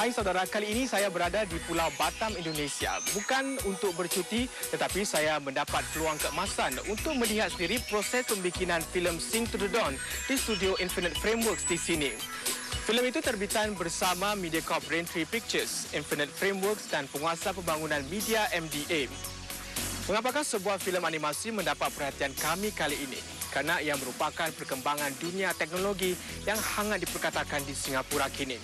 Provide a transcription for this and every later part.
Hai saudara, kali ini saya berada di Pulau Batam, Indonesia. Bukan untuk bercuti, tetapi saya mendapat peluang keemasan untuk melihat sendiri proses pembikinan filem Sing to the Dawn di studio Infinite Frameworks di sini. Filem itu terbitan bersama Mediacorp Raintree Pictures, Infinite Frameworks dan penguasa pembangunan media MDA. Mengapakah sebuah filem animasi mendapat perhatian kami kali ini? Kerana ia merupakan perkembangan dunia teknologi yang hangat diperkatakan di Singapura kini.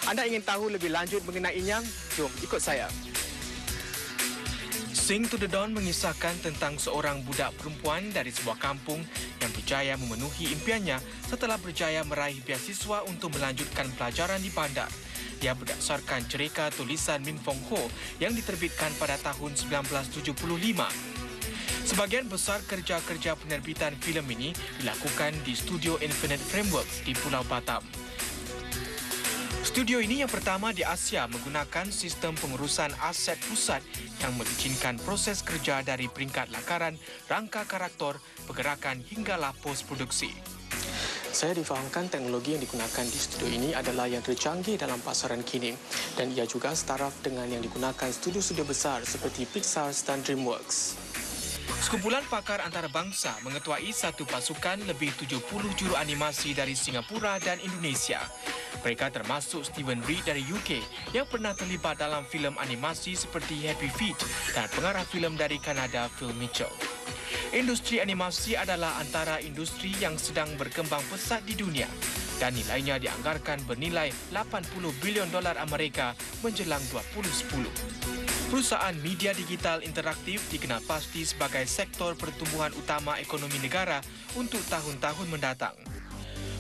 Anda ingin tahu lebih lanjut mengenainya? Jom ikut saya. Sing to the Dawn mengisahkan tentang seorang budak perempuan dari sebuah kampung yang berjaya memenuhi impiannya setelah berjaya meraih beasiswa untuk melanjutkan pelajaran di bandar. Ia berdasarkan cerita tulisan Min Fong Ho yang diterbitkan pada tahun 1975. Sebahagian besar kerja-kerja penerbitan filem ini dilakukan di studio Infinite Frameworks di Pulau Batam. Studio ini yang pertama di Asia menggunakan sistem pengurusan aset pusat yang mengizinkan proses kerja dari peringkat lakaran, rangka karakter, pergerakan hinggalah post-produksi. Saya difahamkan teknologi yang digunakan di studio ini adalah yang tercanggih dalam pasaran kini dan ia juga setaraf dengan yang digunakan studio-studio besar seperti Pixar dan DreamWorks. Sekumpulan pakar antarabangsa mengetuai satu pasukan lebih 70 juru animasi dari Singapura dan Indonesia. Mereka termasuk Stephen Reed dari UK yang pernah terlibat dalam filem animasi seperti Happy Feet dan pengarah filem dari Kanada Phil Mitchell. Industri animasi adalah antara industri yang sedang berkembang pesat di dunia dan nilainya dianggarkan bernilai 80 bilion dolar Amerika menjelang 2010. Perusahaan media digital interaktif dikenal pasti sebagai sektor pertumbuhan utama ekonomi negara untuk tahun-tahun mendatang.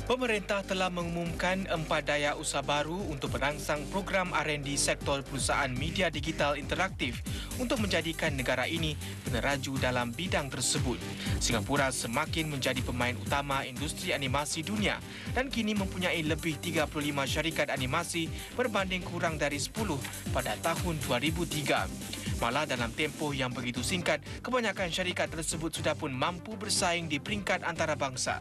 Pemerintah telah mengumumkan 4 daya usaha baru untuk merangsang program R&D sektor perusahaan media digital interaktif untuk menjadikan negara ini peneraju dalam bidang tersebut. Singapura semakin menjadi pemain utama industri animasi dunia dan kini mempunyai lebih 35 syarikat animasi berbanding kurang dari 10 pada tahun 2003. Malah dalam tempoh yang begitu singkat, kebanyakan syarikat tersebut sudah pun mampu bersaing di peringkat antarabangsa.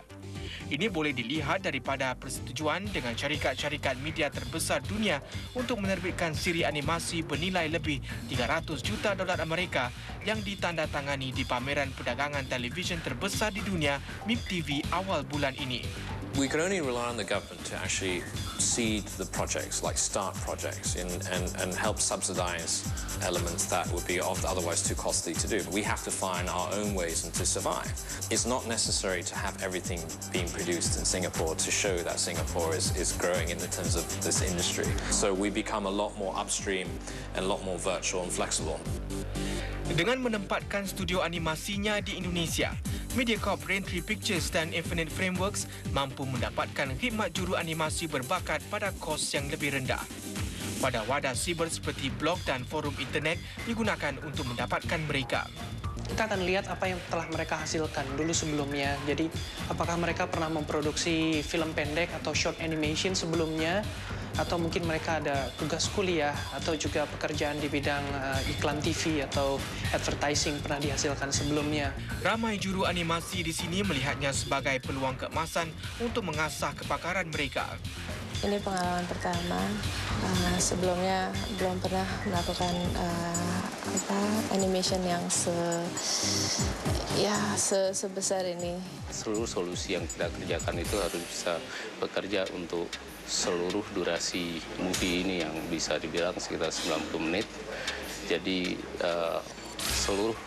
Ini boleh dilihat daripada persetujuan dengan syarikat-syarikat media terbesar dunia untuk menerbitkan siri animasi bernilai lebih 300 juta dolar Amerika yang ditandatangani di pameran perdagangan televisyen terbesar di dunia, MIP TV, awal bulan ini. We can only rely on the government to actually seed the projects, like start projects, and help subsidise elements that would be otherwise too costly to do. We have to find our own ways and to survive. It's not necessary to have everything being produced in Singapore to show that Singapore is growing in terms of this industry. So we become a lot more upstream and a lot more virtual and flexible. Dengan menempatkan studio animasinya di Indonesia, Mediacorp Raintree Pictures dan Infinite Frameworks mampu mendapatkan khidmat juru animasi berbakat pada kos yang lebih rendah. Pada wadah siber seperti blog dan forum internet digunakan untuk mendapatkan mereka. Kita akan lihat apa yang telah mereka hasilkan dulu sebelumnya. Jadi, apakah mereka pernah memproduksi film pendek atau short animation sebelumnya, atau mungkin mereka ada tugas kuliah atau juga pekerjaan di bidang iklan TV atau advertising pernah dihasilkan sebelumnya. Ramai juru animasi di sini melihatnya sebagai peluang keemasan untuk mengasah kepakaran mereka. Ini pengalaman pertama. Sebelumnya belum pernah melakukan animation yang sebesar ini. Seluruh solusi yang kita kerjakan itu harus bisa bekerja untuk seluruh durasi movie ini yang bisa dibilang sekitar 90 menit. Jadi seluruh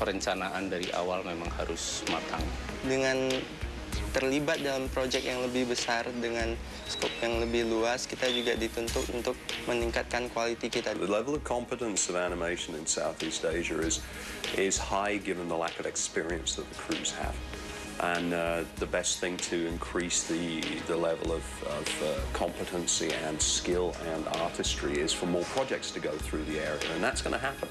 perencanaan dari awal memang harus matang. Dengan terlibat dalam proyek yang lebih besar dengan skop yang lebih luas, kita juga dituntut untuk meningkatkan kualiti kita. The level of competence of animation in Southeast Asia is high given the lack of experience that the crews have. And the best thing to increase the level of competency and skill and artistry is for more projects to go through the area, and that's going to happen.